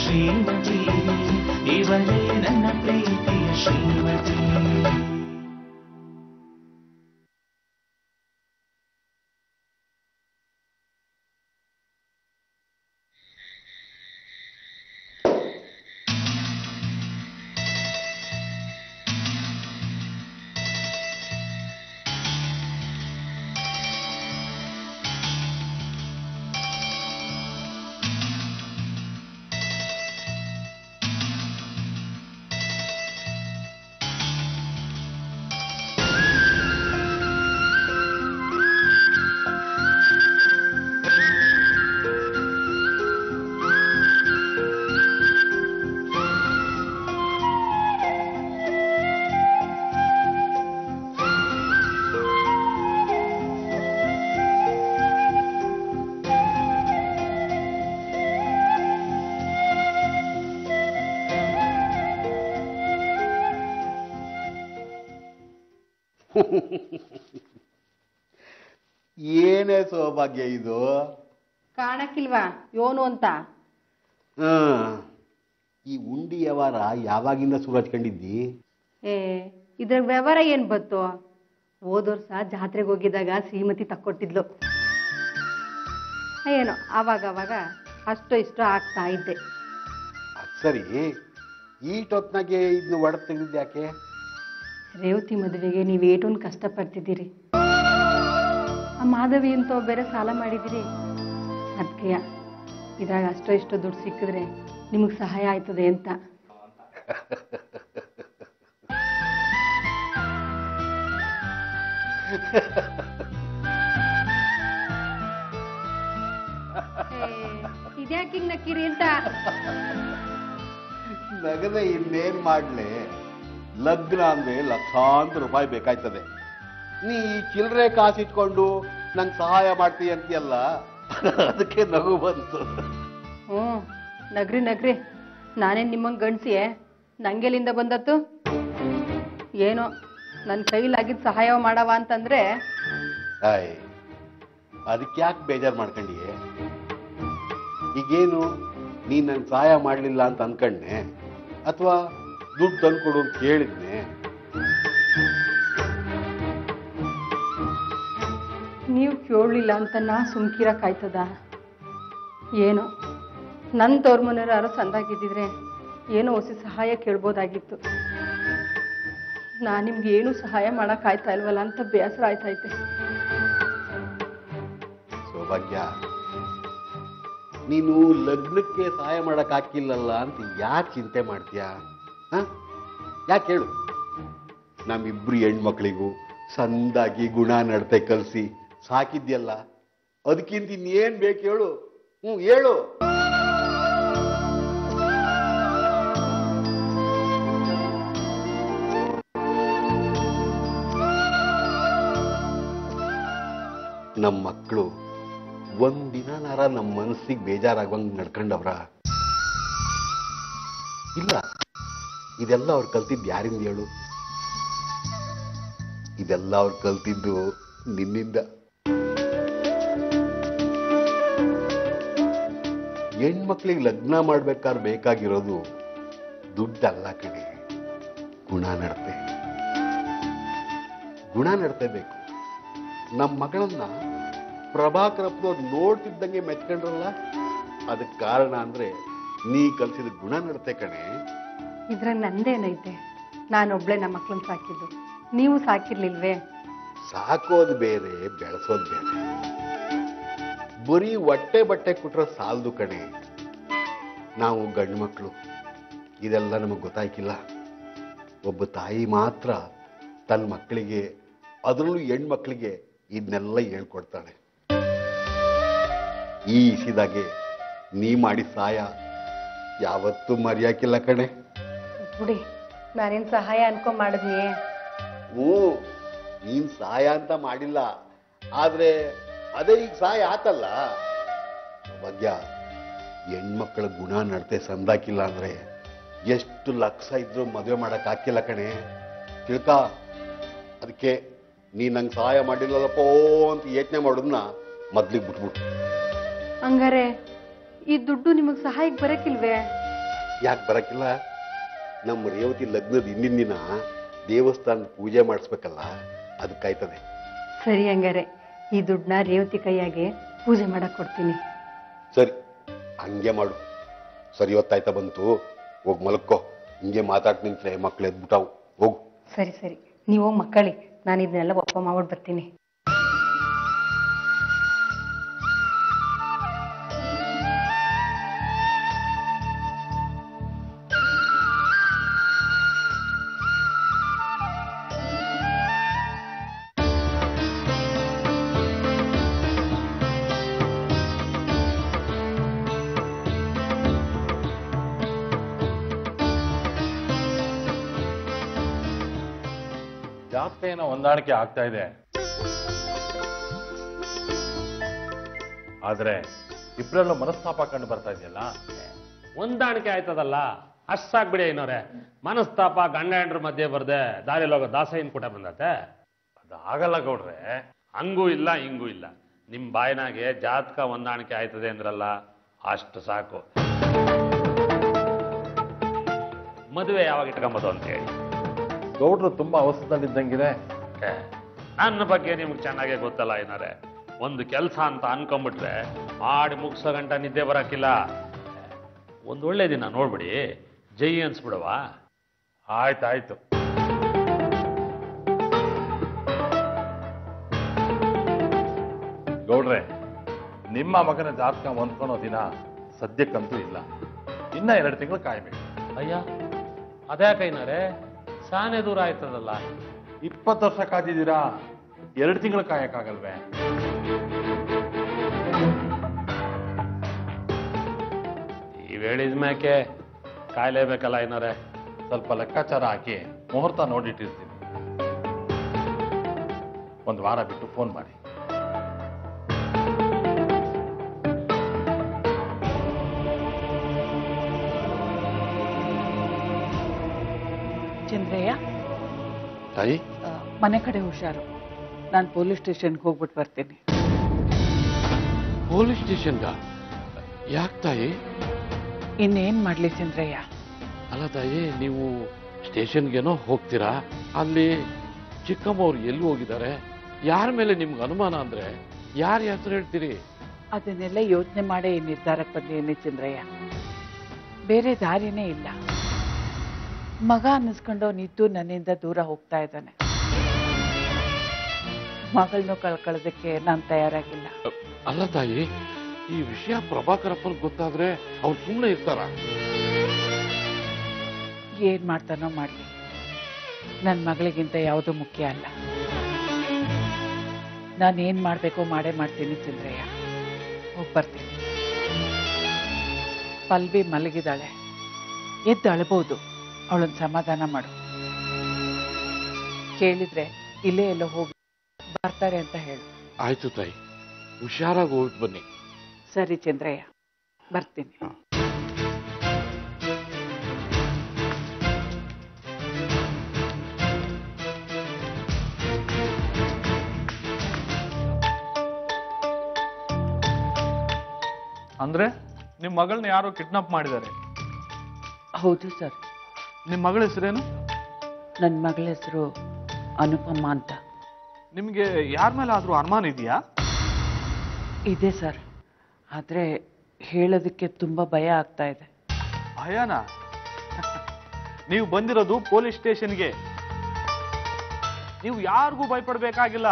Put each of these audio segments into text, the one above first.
ಶ್ರೀಮತಿ ಇವಳೇ ನನ್ನ ಪ್ರೀತಿಯ ಶ್ರೀಮತಿ. ಏನೇ ಸೌಭಾಗ್ಯ ಇದು, ಕಾಣಕ್ಕಿಲ್ವಾ ಯೋನು ಅಂತ? ಈ ಉಂಡಿ ವ್ಯವಹಾರ ಯಾವಾಗಿಂದ ಶುರು ಹಚ್ಕೊಂಡಿದ್ದಿ? ಇದ್ರ ವ್ಯವಹಾರ ಏನ್ ಬತ್ತು? ಹೋದ ವರ್ಷ ಜಾತ್ರೆಗೆ ಹೋಗಿದ್ದಾಗ ಶ್ರೀಮತಿ ತಕ್ಕೊಟ್ಟಿದ್ಲು. ಏನೋ ಅವಾಗ ಅಷ್ಟೋ ಇಷ್ಟೋ ಆಗ್ತಾ ಇದ್ದೆ. ಸರಿ, ಈಟೊತ್ನಾಗೆ ಇದನ್ನ ಒಡೆದು ತೆಗೆದಿದ್ದು ಯಾಕೆ? ರೇವತಿ ಮದುವೆಗೆ ನೀವೇಟೊಂದು ಕಷ್ಟಪಡ್ತಿದ್ದೀರಿ. ಆ ಮಾಧವಿ ಅಂತ ಬೇರೆ ಸಾಲ ಮಾಡಿದಿರಿ. ಅದಕ್ಕೆ ಇದ್ರಾಗ ಅಷ್ಟೋ ಇಷ್ಟೋ ದುಡ್ಡು ಸಿಕ್ಕಿದ್ರೆ ನಿಮಗೆ ಸಹಾಯ ಆಯ್ತದೆ ಅಂತ. ಇದ್ಯಾಕೆ ಹಿಂಗ್ ನಕ್ಕಿರಿ ಅಂತ? ನಗದ ಇನ್ನೇನ್ ಮಾಡ್ಲಿ, ಲಗ್ನ ಅಂದ್ರೆ ಲಕ್ಷಾಂತರ ರೂಪಾಯಿ ಬೇಕಾಯ್ತದೆ. ನೀ ಈ ಚಿಲ್ಲರೆ ಕಾಸಿಟ್ಕೊಂಡು ನಂಗೆ ಸಹಾಯ ಮಾಡ್ತೀಯ ಅಂತೀಯಲ್ಲ, ಅದಕ್ಕೆ ನಗು ಬಂತು. ನಗ್ರಿ ನಾನೇನ್ ನಿಮ್ಮಂಗ್ ಗಂಡ್ಸಿಯೇ? ನಂಗೆಲಿಂದ ಬಂದತ್ತು? ಏನೋ ನನ್ನ ಕೈಲಾಗಿದ್ದ ಸಹಾಯ ಮಾಡವ ಅಂತಂದ್ರೆ ಅದಕ್ಕೆ ಯಾಕೆ ಬೇಜಾರು ಮಾಡ್ಕೊಂಡಿಯೇ? ಈಗೇನು ನೀನ್ ನನ್ ಸಹಾಯ ಮಾಡ್ಲಿಲ್ಲ ಅಂತ ಅನ್ಕಂಡೆ ಅಥವಾ ದುಡ್ಡು ತಂದ್ಕೊಡು ಅಂತ ಕೇಳಿದ್ನೆ? ನೀವು ಕೇಳಲಿಲ್ಲ ಅಂತ ನಾ ಸುಮ್ಕಿರಕ್ಕಾಯ್ತದ? ಏನೋ ನನ್ನ ತವ್ರ ಮನೆಯವ್ರು ಯಾರೋ ಸಂದಾಗಿದ್ದಿದ್ರೆ ಏನೋ ಹೊಸ ಸಹಾಯ ಕೇಳ್ಬೋದಾಗಿತ್ತು. ನಾ ನಿಮ್ಗೆ ಏನು ಸಹಾಯ ಮಾಡೋಕ್ಕಾಯ್ತಾ ಇಲ್ವಲ್ಲ ಅಂತ ಬೇಸರ ಆಯ್ತೈತೆ. ಸೌಭಾಗ್ಯ, ನೀನು ಲಗ್ನಕ್ಕೆ ಸಹಾಯ ಮಾಡಕ್ ಹಾಕಿಲ್ಲಲ್ಲ ಅಂತ ಯಾಕೆ ಚಿಂತೆ ಮಾಡ್ತೀಯಾ? ಯಾಕೆ ಹೇಳು? ನಮ್ಮಿಬ್ರು ಹೆಣ್ಮಕ್ಳಿಗೂ ಸಂದಾಗಿ ಗುಣ ನಡತೆ ಕಲಿಸಿ ಸಾಕಿದ್ಯಲ್ಲ, ಅದಕ್ಕಿಂತ ಇನ್ನೇನ್ ಬೇಕು ಹೇಳು? ಹೇಳು. ನಮ್ಮ ಮಕ್ಕಳು ಒಂದಿನಾರ ನಮ್ಮ ಮನಸ್ಸಿಗೆ ಬೇಜಾರಾಗುವಂಗ್ ನಡ್ಕೊಂಡವ್ರ? ಇಲ್ಲ. ಇದೆಲ್ಲ ಅವ್ರು ಕಲ್ತಿದ್ದು ಯಾರಿಂದ ಹೇಳು? ಇದೆಲ್ಲ ಅವ್ರು ಕಲ್ತಿದ್ದು ನಿನ್ನಿಂದ. ಹೆಣ್ಮಕ್ಳಿಗೆ ಲಗ್ನ ಮಾಡ್ಬೇಕಾದ್ರೆ ಬೇಕಾಗಿರೋದು ದುಡ್ಡಲ್ಲ ಕಣೆ, ಗುಣ ನಡತೆ. ಗುಣ ನಡತೆ ಬೇಕು. ನಮ್ಮ ಮಗಳನ್ನ ಪ್ರಭಾಕರಪ್ಪನವ್ರು ನೋಡ್ತಿದ್ದಂಗೆ ಮೆಚ್ಕೊಂಡ್ರಲ್ಲ, ಅದಕ್ಕೆ ಕಾರಣ ಅಂದ್ರೆ ನೀ ಕಲ್ಸಿದ ಗುಣ ನಡತೆ ಕಣೆ. ಇದ್ರಾಗ ನಂದೇನೈತೆ? ನಾನೊಬ್ಳೆ ನಮ್ಮ ಮಕ್ಳನ್ನ ಸಾಕಿದ್ದು, ನೀವು ಸಾಕಿರ್ಲಿಲ್ವೇ? ಸಾಕೋದು ಬೇರೆ, ಬೆಳೆಸೋದು ಬೇರೆ. ಬರೀ ಹೊಟ್ಟೆ ಬಟ್ಟೆ ಕೊಟ್ರೆ ಸಾಲದು ಕಣೆ. ನಾವು ಗಂಡು ಮಕ್ಕಳು, ಇದೆಲ್ಲ ನಮಗೆ ಗೊತ್ತಾಯ್ಕಿಲ್ಲ. ಒಬ್ಬ ತಾಯಿ ಮಾತ್ರ ತನ್ನ ಮಕ್ಕಳಿಗೆ, ಅದರಲ್ಲೂ ಹೆಣ್ಮಕ್ಳಿಗೆ ಇದನ್ನೆಲ್ಲ ಹೇಳ್ಕೊಡ್ತಾಳೆ. ಈ ಇಸಿದಾಗೆ ನೀ ಮಾಡಿ ಸಹಾಯ ಯಾವತ್ತೂ ಮರೆಯಾಕಿಲ್ಲ ಕಣೆ. ಬಿಡಿ, ನಾನೇನ್ ಸಹಾಯ ಅನ್ಕೊಂಡ್ ಮಾಡಿದ್ನಿ? ನೀನ್ ಸಹಾಯ ಅಂತ ಮಾಡಿಲ್ಲ, ಆದ್ರೆ ಅದೇ ಈಗ ಸಹಾಯ ಆತಲ್ಲ. ಭಾಗ್ಯ, ಹೆಣ್ಮಕ್ಳ ಗುಣ ನಡತೆ ಸಂದಾಕಿಲ್ಲ ಅಂದ್ರೆ ಎಷ್ಟು ಲಕ್ಷ ಇದ್ರು ಮದುವೆ ಮಾಡಕ್ ಹಾಕಿಲ್ಲ ಕಣೆ, ತಿಳ್ಕ. ಅದಕ್ಕೆ ನೀ ನಂಗೆ ಸಹಾಯ ಮಾಡಿಲ್ಲಲ್ಲಪ್ಪೋ ಅಂತ ಯೋಚನೆ ಮಾಡೋದನ್ನ ಮೊದ್ಲಿಗೆ ಬಿಟ್ಬಿಟ್ಟು. ಹಂಗಾರೆ ಈ ದುಡ್ಡು ನಿಮಗ್ ಸಹಾಯಕ್ಕೆ ಬರಕಿಲ್ವೇ? ಯಾಕೆ ಬರಕ್ಕಿಲ್ಲ? ನಮ್ಮ ರೇವತಿ ಲಗ್ನದ ಹಿಂದಿನ ದಿನ ದೇವಸ್ಥಾನದ ಪೂಜೆ ಮಾಡಿಸ್ಬೇಕಲ್ಲ, ಅದಕ್ಕಾಯ್ತದೆ. ಸರಿ, ಹಂಗಾರೆ ಈ ದುಡ್ಡನ್ನ ರೇವತಿ ಕೈಯಾಗೆ ಪೂಜೆ ಮಾಡಕ್ ಕೊಡ್ತೀನಿ. ಸರಿ, ಹಂಗೆ ಮಾಡು. ಸರಿ, ಹೊತ್ತಾಯ್ತಾ ಬಂತು, ಹೋಗಿ ಮಲಕ್ಕೋ. ಹಿಂಗೆ ಮಾತಾಡ್ ನಿಂತ್ರೆ ಮಕ್ಳು ಎದ್ಬಿಟ್ಟಾವು. ಹೋಗು. ಸರಿ ಸರಿ, ನೀವು ಮಕ್ಕಳಿ, ನಾನು ಇದನ್ನೆಲ್ಲ ಒಪ್ಪ ಮಾಡ್ಬಿಟ್ಟು ಬರ್ತೀನಿ. ಜಾತಕ ಏನೋ ಹೊಂದಾಣಿಕೆ ಆಗ್ತಾ ಇದೆ, ಆದ್ರೆ ಇಬ್ಬರಲ್ಲೂ ಮನಸ್ತಾಪ ಕಂಡು ಬರ್ತಾ ಇದೆಯಲ್ಲ. ಹೊಂದಾಣಿಕೆ ಆಯ್ತದಲ್ಲ, ಅಷ್ಟಾಗ್ಬಿಡಿ ಏನೋರೆ. ಮನಸ್ತಾಪ ಗಂಡ ಹೆಂಡ್ರ ಮಧ್ಯೆ ಬರ್ದೆ ದಾರಿಯಲ್ಲಿ ಹೋಗೋ ದಾಸೈನ್ ಕೂಟ ಬಂದತೆ. ಅದು ಆಗಲ್ಲ ಗೌಡ್ರೆ. ಹಂಗೂ ಇಲ್ಲ ಹಿಂಗೂ ಇಲ್ಲ. ನಿಮ್ ಬಾಯಿನಾಗೆ ಜಾತಕ ಹೊಂದಾಣಿಕೆ ಆಯ್ತದೆ ಅಂದ್ರಲ್ಲ, ಅಷ್ಟು ಸಾಕು. ಮದುವೆ ಯಾವಾಗ ಇಟ್ಕೊಂಬೋದು ಅಂತ ಹೇಳಿ. ಗೌಡ್ರು ತುಂಬಾ ಅವಸರದಲ್ಲಿದ್ದಂಗಿದೆ. ನನ್ನ ಬಗ್ಗೆ ನಿಮ್ಗೆ ಚೆನ್ನಾಗೇ ಗೊತ್ತಲ್ಲ ಏನಾರೆ. ಒಂದು ಕೆಲಸ ಅಂತ ಅನ್ಕೊಂಡ್ಬಿಟ್ರೆ ಮಾಡಿ ಮುಗಿಸೋ ಗಂಟ ನಿದ್ದೆ ಬರಕ್ಕಿಲ್ಲ. ಒಂದು ಒಳ್ಳೆ ದಿನ ನೋಡ್ಬಿಡಿ, ಜೈ ಅನ್ಸ್ಬಿಡವ. ಆಯ್ತಾಯ್ತು. ಗೌಡ್ರೆ, ನಿಮ್ಮ ಮಗನ ಜಾತಕ ಹೊಂದ್ಕೊಳೋ ದಿನ ಸದ್ಯಕ್ಕಂತೂ ಇಲ್ಲ. ಇನ್ನ 2 ತಿಂಗಳು ಕಾಯ್ಬೇಕು. ಅಯ್ಯ, ಅದ್ಯಾಕೈನಾರೆ ಸಾನೆ ದೂರ ಆಯ್ತದಲ್ಲ. 20 ವರ್ಷ ಕಾದಿದ್ದೀರಾ, 2 ತಿಂಗಳು ಕಾಯಕ್ಕಾಗಲ್ವೇ? ಈ ಹೇಳಿದ ಮ್ಯಾಕೆ ಕಾಯ್ಲೇಬೇಕಲ್ಲ ಏನಾರೆ. ಸ್ವಲ್ಪ ಲೆಕ್ಕಾಚಾರ ಹಾಕಿ ಮುಹೂರ್ತ ನೋಡಿಟ್ಟಿರ್ತೀನಿ. 1 ವಾರ ಬಿಟ್ಟು ಫೋನ್ ಮಾಡಿ. ಚಂದ್ರಯ್ಯ, ತಾಯಿ, ಮನೆ ಕಡೆ ಹುಷಾರು. ನಾನು ಪೊಲೀಸ್ ಸ್ಟೇಷನ್ಗೆ ಹೋಗ್ಬಿಟ್ಟು ಬರ್ತೀನಿ. ಪೊಲೀಸ್ ಸ್ಟೇಷನ್ಗ? ಯಾಕೆ ತಾಯಿ? ಇನ್ನೇನ್ ಮಾಡ್ಲಿ ಚಂದ್ರಯ್ಯ? ಅಲ್ಲ ತಾಯಿ, ನೀವು ಸ್ಟೇಷನ್ಗೇನೋ ಹೋಗ್ತೀರಾ, ಅಲ್ಲಿ ಚಿಕ್ಕಮ್ಮವ್ರು ಎಲ್ಲಿ ಹೋಗಿದ್ದಾರೆ, ಯಾರ ಮೇಲೆ ನಿಮ್ಗೆ ಅನುಮಾನ ಅಂದ್ರೆ ಯಾರ ಹೆಸರು ಹೇಳ್ತೀರಿ? ಅದನ್ನೆಲ್ಲ ಯೋಚನೆ ಮಾಡೇ ಈ ನಿರ್ಧಾರಕ್ಕೆ ಬಂದೇನೆ ಚಂದ್ರಯ್ಯ. ಬೇರೆ ದಾರಿನೇ ಇಲ್ಲ. ಮಗ ಅನ್ನಿಸ್ಕೊಂಡವನಿದ್ದು ನನ್ನಿಂದ ದೂರ ಹೋಗ್ತಾ ಇದ್ದಾನೆ. ಮಗಳನ್ನೂ ಕಳ್ಕೊಳ್ಳೋದಕ್ಕೆ ನಾನು ತಯಾರಾಗಿಲ್ಲ. ಅಲ್ಲ ತಾಯಿ, ಈ ವಿಷಯ ಪ್ರಭಾಕರಪ್ಪನ್ ಗೊತ್ತಾದ್ರೆ ಅವ್ರು ಸುಮ್ಮನೆ ಇರ್ತಾರ? ಏನ್ ಮಾಡ್ತಾನೋ ಮಾಡ್ಲಿ, ನನ್ನ ಮಗಳಿಗಿಂತ ಯಾವುದೂ ಮುಖ್ಯ ಅಲ್ಲ. ನಾನೇನ್ ಮಾಡ್ಬೇಕೋ ಮಾಡೇ ಮಾಡ್ತೀನಿ ಚಂದ್ರಯ್ಯ. ಹೋಗಿ ಬರ್ತೀನಿ. ಪಲ್ವಿ ಮಲಗಿದಾಳೆ, ಎದ್ದು ಅಳ್ಬೋದು. ಅವಳನ್ನ ಸಮಾಧಾನ ಮಾಡು. ಕೇಳಿದ್ರೆ ಇಲ್ಲೇ ಎಲ್ಲೋ ಹೋಗಿ ಬರ್ತಾರೆ ಅಂತ ಹೇಳು. ಆಯ್ತು ತಾಯಿ, ಹುಷಾರಾಗಿ ಹೋಗಿ ಬನ್ನಿ. ಸರಿ ಚಂದ್ರಯ್ಯ, ಬರ್ತೀನಿ. ಅಂದ್ರೆ ನಿಮ್ಮ ಮಗಳನ್ನ ಯಾರೋ ಕಿಡ್ನಾಪ್ ಮಾಡಿದ್ದಾರೆ? ಹೌದು ಸರ್. ನಿಮ್ಮ ಮಗಳ ಹೆಸರೇನು? ನನ್ನ ಮಗಳ ಹೆಸರು ಅನುಪಮ ಅಂತ. ನಿಮ್ಗೆ ಯಾರ ಮೇಲೆ ಆದ್ರೂ ಅನುಮಾನ ಇದೆಯಾ? ಇದೆ ಸರ್, ಆದ್ರೆ ಹೇಳೋದಕ್ಕೆ ತುಂಬಾ ಭಯ ಆಗ್ತಾ ಇದೆ. ಭಯನಾ? ನೀವು ಬಂದಿರೋದು ಪೊಲೀಸ್ ಸ್ಟೇಷನ್ಗೆ. ನೀವು ಯಾರಿಗೂ ಭಯಪಡಬೇಕಾಗಿಲ್ಲ,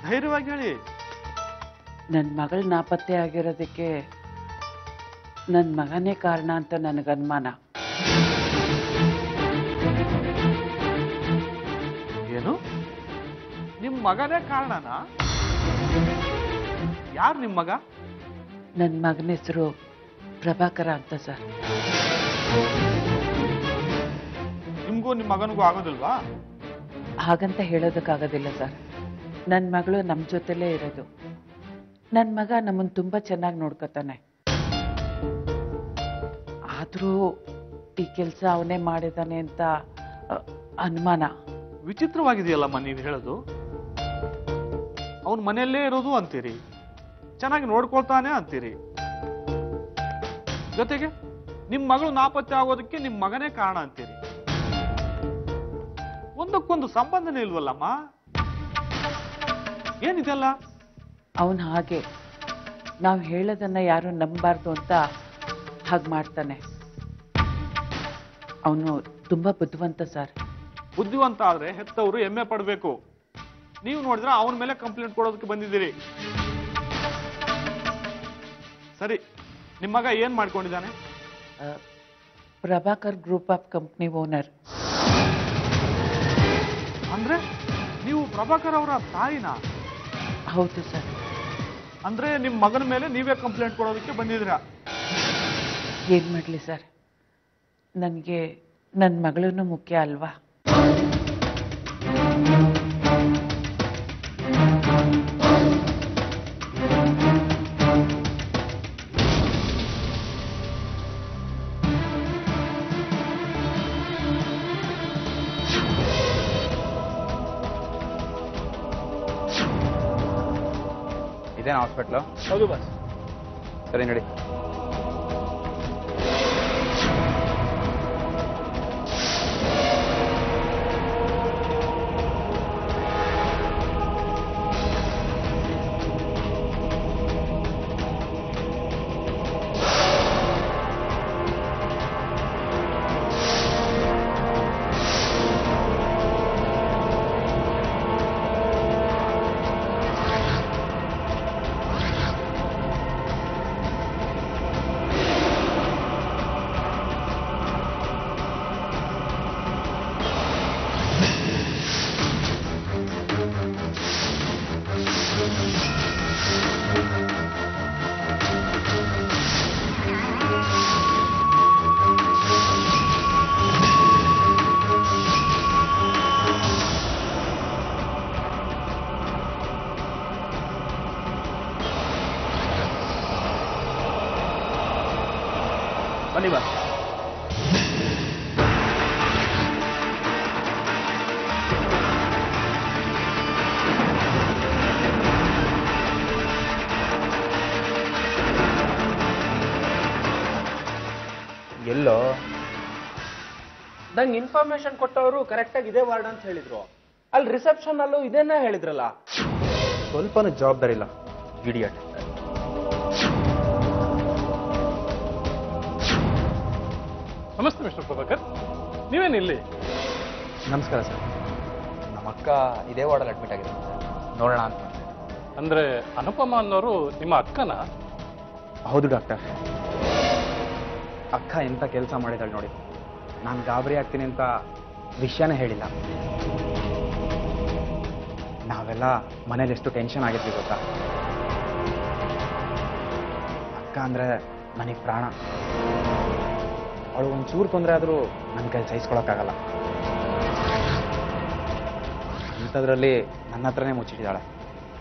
ಧೈರ್ಯವಾಗಿ ಹೇಳಿ. ನನ್ನ ಮಗಳು ನಾಪತ್ತೆ ಆಗಿರೋದಕ್ಕೆ ನನ್ನ ಮಗನೇ ಕಾರಣ ಅಂತ ನನಗನುಮಾನ. ಏನು? ನಿಮ್ಮ ಮಗನೇ ಕಾರಣನಾ? ಯಾರು ನಿಮ್ಮ ಮಗ? ನನ್ನ ಮಗನ ಹೆಸರು ಪ್ರಭಾಕರ ಅಂತ ಸರ್. ನಿಮ್ಗೂ ನಿಮ್ಮ ಮಗನಿಗೂ ಆಗೋದಿಲ್ವಾ? ಹಾಗಂತ ಹೇಳೋದಕ್ಕಾಗೋದಿಲ್ಲ ಸರ್. ನನ್ನ ಮಗಳು ನಮ್ಮ ಜೊತೆಲೇ ಇರೋದು. ನನ್ನ ಮಗ ನಮ್ಮನ್ನು ತುಂಬಾ ಚೆನ್ನಾಗಿ ನೋಡ್ಕೊತಾನೆ. ಆದರೂ ಈ ಕೆಲಸ ಅವನೇ ಮಾಡಿದಾನೆ ಅಂತ ಅನುಮಾನ. ವಿಚಿತ್ರವಾಗಿದೆಯಲ್ಲಮ್ಮ ನೀವು ಹೇಳೋದು. ಅವನು ಮನೆಯಲ್ಲೇ ಇರೋದು ಅಂತೀರಿ, ಚೆನ್ನಾಗಿ ನೋಡ್ಕೊಳ್ತಾನೆ ಅಂತೀರಿ, ಜೊತೆಗೆ ನಿಮ್ಮ ಮಗಳು ನಾಪತ್ತೆ ಆಗೋದಕ್ಕೆ ನಿಮ್ಮ ಮಗನೇ ಕಾರಣ ಅಂತೀರಿ. ಒಂದಕ್ಕೊಂದು ಸಂಬಂಧನೇ ಇಲ್ವಲ್ಲಮ್ಮ. ಏನಿದೆಲ್ಲ? ಅವನು ಹಾಗೆ ನಾವು ಹೇಳೋದನ್ನ ಯಾರು ನಂಬಬಾರ್ದು ಅಂತ ಹಾಗೆ ಮಾಡ್ತಾನೆ. ಅವನು ತುಂಬಾ ಬುದ್ಧಿವಂತ ಸರ್. ಬುದ್ಧಿವಂತ ಆದ್ರೆ ಹೆತ್ತವರು ಹೆಮ್ಮೆ ಪಡಬೇಕು. ನೀವು ನೋಡಿದ್ರೆ ಅವನ ಮೇಲೆ ಕಂಪ್ಲೇಂಟ್ ಕೊಡೋದಕ್ಕೆ ಬಂದಿದ್ದೀರಿ. ಸರಿ, ನಿಮ್ಮ ಮಗ ಏನ್ ಮಾಡ್ಕೊಂಡಿದ್ದಾನೆ? Prabhakar group of company owner. ಅಂದ್ರೆ ನೀವು ಪ್ರಭಾಕರ್ ಅವರ ತಾಯಿನಾ? ಹೌದು ಸರ್. ಅಂದ್ರೆ ನಿಮ್ಮ ಮಗನ ಮೇಲೆ ನೀವೇ ಕಂಪ್ಲೇಂಟ್ ಕೊಡೋದಕ್ಕೆ ಬಂದಿದ್ದೀರಾ? ಏನ್ ಮಾಡ್ಲಿ ಸರ್, ನನಗೆ ನನ್ನ ಮಗಳೂ ಮುಖ್ಯ ಅಲ್ವಾ. ಇದೇನಾ ಹಾಸ್ಪಿಟ್ಲು? ಹೌದು ಬಸ್. ಸರಿ ನಡಿ. ಬನ್ನಿ ಬಾ. ಎಲ್ಲೋ ನಂಗೆ ಇನ್ಫಾರ್ಮೇಶನ್ ಕೊಟ್ಟವರು ಕರೆಕ್ಟಾಗಿ ಇದೇ ವಾರ್ಡ್ ಅಂತ ಹೇಳಿದ್ರು. ಅಲ್ಲಿ ರಿಸೆಪ್ಷನ್ ಅಲ್ಲೂ ಇದೇನ ಹೇಳಿದ್ರಲ್ಲ. ಸ್ವಲ್ಪನೂ ಜವಾಬ್ದಾರಿ ಇಲ್ಲ, ಇಡಿಯಟ್. ನಮಸ್ತೆ ಮಿಸ್ಟರ್ ಪ್ರಭಾಕರ್, ನೀವೇನಿಲ್ಲಿ? ನಮಸ್ಕಾರ ಸರ್. ನಮ್ಮ ಅಕ್ಕ ಇದೇ ವಾರ್ಡಲ್ಲಿ ಅಡ್ಮಿಟ್ ಆಗಿದೆ ಸರ್, ನೋಡೋಣ ಅಂತ. ಅಂದ್ರೆ ಅನುಪಮ ಅನ್ನೋರು ನಿಮ್ಮ ಅಕ್ಕನ? ಹೌದು ಡಾಕ್ಟರ್. ಅಕ್ಕ ಎಂತ ಕೆಲಸ ಮಾಡಿದಾಳೆ ನೋಡಿ. ನಾನು ಗಾಬರಿ ಆಗ್ತೀನಿ ಅಂತ ವಿಷಯನೇ ಹೇಳಿಲ್ಲ. ನಾವೆಲ್ಲ ಮನೇಲಿ ಎಷ್ಟು ಟೆನ್ಷನ್ ಆಗಿದ್ವಿ ಗೊತ್ತಾ. ಅಕ್ಕ ಅಂದರೆ ನನಗೆ ಪ್ರಾಣ. ಅವಳು ಒಂಚೂರು ತೊಂದರೆ ಆದರೂ ನನ್ನ ಕೈಲಿ ಸಹಿಸ್ಕೊಳಕ್ಕಾಗಲ್ಲ. ಅಂಥದ್ರಲ್ಲಿ ನನ್ನ ಹತ್ರನೇ ಮುಚ್ಚಿಟ್ಟಿದ್ದಾಳೆ.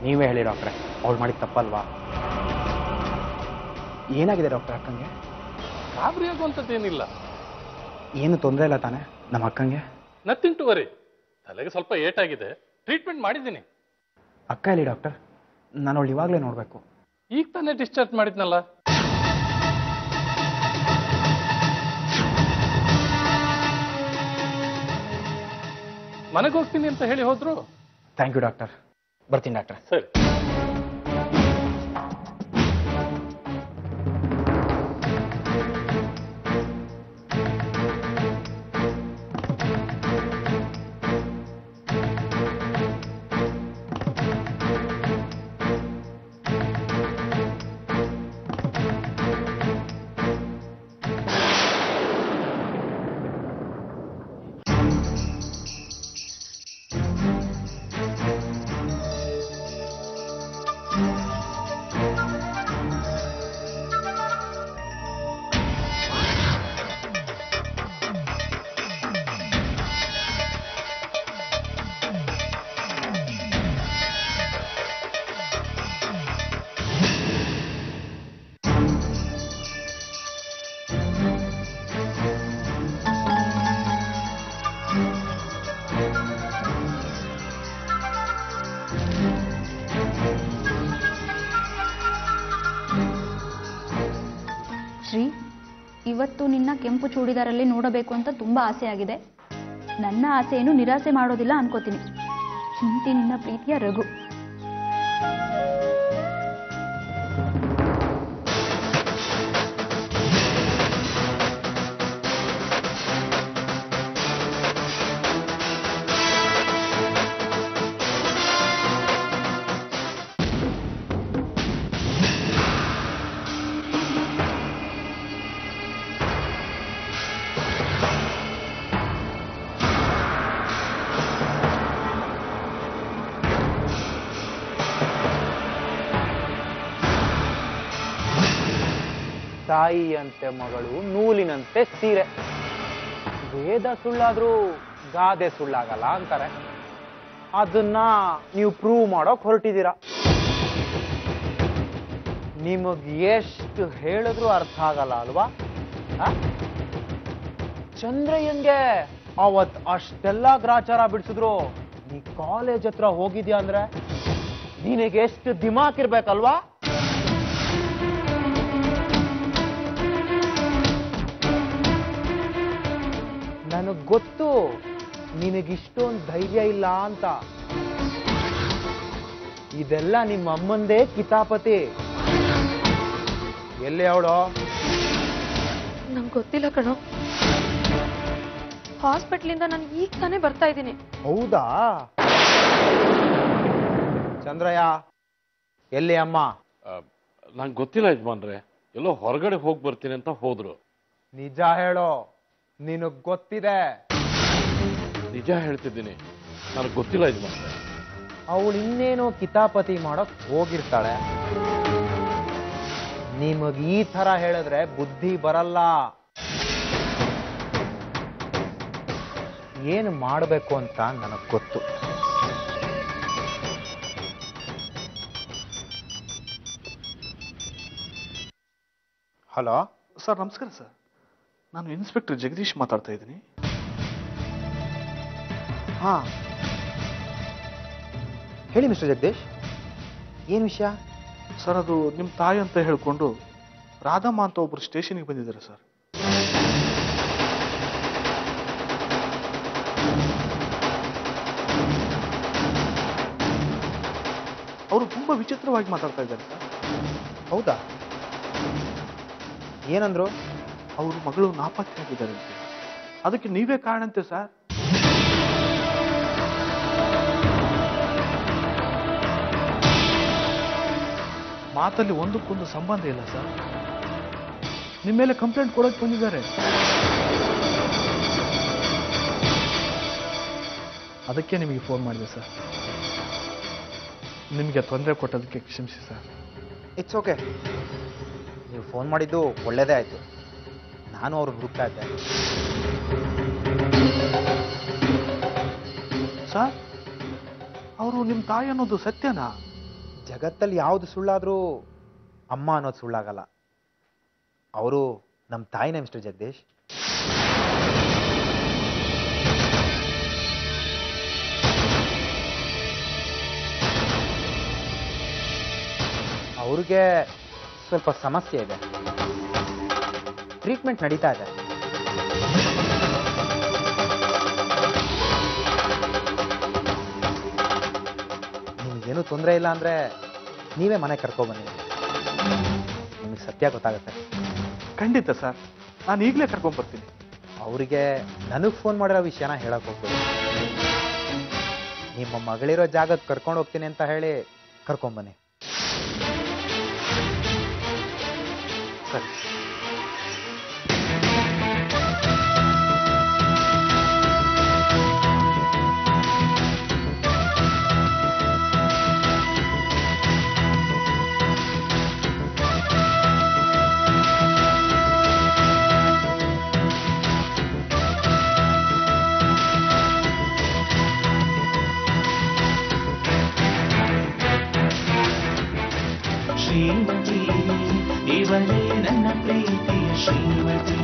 ನೀವೇ ಹೇಳಿ ಡಾಕ್ಟ್ರೆ, ಅವಳು ಮಾಡಿದ ತಪ್ಪಲ್ವಾ? ಏನಾಗಿದೆ ಡಾಕ್ಟರ್ ಅಕ್ಕಂಗೆ? ಗಾಬರಿ ಆಗುವಂಥದ್ದೇನಿಲ್ಲ. ಏನು ತೊಂದರೆ ಇಲ್ಲ ತಾನೆ ನಮ್ಮ ಅಕ್ಕಂಗೆ? Nothing to worry. ತಲೆಗೆ ಸ್ವಲ್ಪ ಏಟಾಗಿದೆ, ಟ್ರೀಟ್ಮೆಂಟ್ ಮಾಡಿದ್ದೀನಿ. ಅಕ್ಕ ಎಲ್ಲಿ ಡಾಕ್ಟರ್? ನಾನು ಅವಳು ಇವಾಗಲೇ ನೋಡಬೇಕು. ಈಗ ತಾನೇ ಡಿಸ್ಚಾರ್ಜ್ ಮಾಡಿದ್ನಲ್ಲ. ಮನೆಗೆ ಹೋಗ್ತೀನಿ ಅಂತ ಹೇಳಿ ಹೋದ್ರು. Thank you doctor. ಬರ್ತೀನಿ ಡಾಕ್ಟರ್. ಸರಿ. ಇವತ್ತು ನಿನ್ನ ಕೆಂಪು ಚೂಡಿದಾರಲ್ಲಿ ನೋಡಬೇಕು ಅಂತ ತುಂಬ ಆಸೆ ಆಗಿದೆ. ನನ್ನ ಆಸೆಯನ್ನು ನಿರಾಸೆ ಮಾಡೋದಿಲ್ಲ ಅನ್ಕೋತೀನಿ. ಇಂತಿ ನಿನ್ನ ಪ್ರೀತಿಯ ರಘು. ತಾಯಿಯಂತೆ ಮಗಳು, ನೂಲಿನಂತೆ ಸೀರೆ. ವೇದ ಸುಳ್ಳಾದ್ರೂ ಗಾದೆ ಸುಳ್ಳಾಗಲ್ಲ ಅಂತಾರೆ. ಅದನ್ನ ನೀವು ಪ್ರೂವ್ ಮಾಡೋಕ್ ಹೊರಟಿದ್ದೀರಾ. ನಿಮಗ್ ಎಷ್ಟು ಹೇಳಿದ್ರು ಅರ್ಥ ಆಗಲ್ಲ ಅಲ್ವಾ? ಚಂದ್ರಯ್ಯನ್ಗೆ ಅವತ್ ಅಷ್ಟೆಲ್ಲ ಗ್ರಾಚಾರ ಬಿಡಿಸಿದ್ರು ನೀ ಕಾಲೇಜ್ ಹತ್ರ ಹೋಗಿದ್ಯಾ ಅಂದ್ರೆ ನಿನಗೆ ಎಷ್ಟು ದಿಮಾಕ್ ಇರ್ಬೇಕಲ್ವಾ? ನನಗ್ ಗೊತ್ತು ನಿನಗಿಷ್ಟೊಂದು ಧೈರ್ಯ ಇಲ್ಲ ಅಂತ. ಇದೆಲ್ಲ ನಿಮ್ಮ ಅಮ್ಮಂದೇ ಕಿತಾಪತಿ. ಎಲ್ಲಿ ಅವಳು? ನಂಗೆ ಗೊತ್ತಿಲ್ಲ ಕಣೋ. ಹಾಸ್ಪಿಟ್ಲಿಂದ ನಾನು ಈಗ ತಾನೇ ಬರ್ತಾ ಇದ್ದೀನಿ. ಹೌದಾ? ಚಂದ್ರಯ್ಯ, ಎಲ್ಲಿ ಅಮ್ಮ? ನಂಗೆ ಗೊತ್ತಿಲ್ಲ ಯಜಮಾನ್ರೆ, ಎಲ್ಲೋ ಹೊರಗಡೆ ಹೋಗಿ ಬರ್ತೀನಿ ಅಂತ ಹೋದ್ರು. ನಿಜ ಹೇಳೋ, ನಿನಗ್ ಗೊತ್ತಿದೆ. ನಿಜ ಹೇಳ್ತಿದ್ದೀನಿ, ನನಗೆ ಗೊತ್ತಿಲ್ಲ ಯಜಮಾನ್ರೆ. ಅವಳು ಇನ್ನೇನೋ ಕಿತಾಪತಿ ಮಾಡಕ್ ಹೋಗಿರ್ತಾಳೆ. ನಿಮಗ್ ಈ ತರ ಹೇಳಿದ್ರೆ ಬುದ್ಧಿ ಬರಲ್ಲ. ಏನು ಮಾಡಬೇಕು ಅಂತ ನನಗ್ ಗೊತ್ತು. ಹಲೋ ಸರ್, ನಮಸ್ಕಾರ ಸರ್. ನಾನು ಇನ್ಸ್ಪೆಕ್ಟರ್ ಜಗದೀಶ್ ಮಾತಾಡ್ತಾ ಇದ್ದೀನಿ. ಹಾ, ಹೇಳಿ ಮಿಸ್ಟರ್ ಜಗದೀಶ್, ಏನು ವಿಷಯ? ಸರ್, ಅದು ನಿಮ್ಮ ತಾಯಿ ಅಂತ ಹೇಳ್ಕೊಂಡು ರಾಧಮ್ಮ ಅಂತ ಒಬ್ರು ಸ್ಟೇಷನ್ಗೆ ಬಂದಿದ್ದಾರೆ ಸರ್. ಅವರು ತುಂಬಾ ವಿಚಿತ್ರವಾಗಿ ಮಾತಾಡ್ತಾ ಇದ್ದಾರೆ ಸರ್. ಹೌದಾ? ಏನಂದ್ರು? ಅವ್ರ ಮಗಳು ನಾಪತ್ತೆಯಾಗಿದ್ದಾರಂತೆ, ಅದಕ್ಕೆ ನೀವೇ ಕಾರಣಂತೆ ಸರ್. ಮಾತಲ್ಲಿ ಒಂದಕ್ಕೊಂದು ಸಂಬಂಧ ಇಲ್ಲ ಸರ್. ನಿಮ್ಮ ಮೇಲೆ ಕಂಪ್ಲೇಂಟ್ ಕೊಡೋಕೆ ಬಂದಿದ್ದಾರೆ. ಅದಕ್ಕೆ ನಿಮಗೆ ಫೋನ್ ಮಾಡಿದೆ ಸರ್. ನಿಮಗೆ ತೊಂದರೆ ಕೊಟ್ಟದಕ್ಕೆ ಕ್ಷಮಿಸಿ ಸರ್. It's okay. ನೀವು ಫೋನ್ ಮಾಡಿದ್ದು ಒಳ್ಳೇದೇ ಆಯ್ತು. ನಾನು ಅವ್ರನ್ನ ಹುಡುಕ್ತಾ ಇದ್ದೆ. ಸರ್, ಅವರು ನಿಮ್ಮ ತಾಯಿ ಅನ್ನೋದು ಸತ್ಯನಾ? ಜಗತ್ತಲ್ಲಿ ಯಾವುದು ಸುಳ್ಳಾದ್ರೂ ಅಮ್ಮ ಅನ್ನೋದು ಸುಳ್ಳಾಗಲ್ಲ. ಅವರು ನಮ್ಮ ತಾಯಿನೇ ಮಿಸ್ಟರ್ ಜಗದೀಶ್. ಅವ್ರಿಗೆ ಸ್ವಲ್ಪ ಸಮಸ್ಯೆ ಇದೆ, ಟ್ರೀಟ್ಮೆಂಟ್ ನಡೀತಾ ಇದೆ. ನಿಮಗೇನು ತೊಂದರೆ ಇಲ್ಲ ಅಂದ್ರೆ ನೀವೇ ಮನೆ ಕರ್ಕೊಬನ್ನಿ, ನಿಮಗೆ ಸತ್ಯ ಗೊತ್ತಾಗುತ್ತೆ. ಖಂಡಿತ ಸರ್, ನಾನು ಈಗಲೇ ಕರ್ಕೊಂಡ್ಬರ್ತೀನಿ. ಅವರಿಗೆ ನನಗೆ ಫೋನ್ ಮಾಡಿರೋ ವಿಷಯನ ಹೇಳಕ್ ಹೋಗ್ಬೇಡಿ. ನಿಮ್ಮ ಮಗಳಿರೋ ಜಾಗಕ್ಕೆ ಕರ್ಕೊಂಡು ಹೋಗ್ತೀನಿ ಅಂತ ಹೇಳಿ ಕರ್ಕೊಂಬನ್ನಿ. ಸರಿ. ಶ್ರೀಮತಿ ಇವಳೇ ನನ್ನ ಪ್ರೀತಿಯ ಶ್ರೀಮತಿ.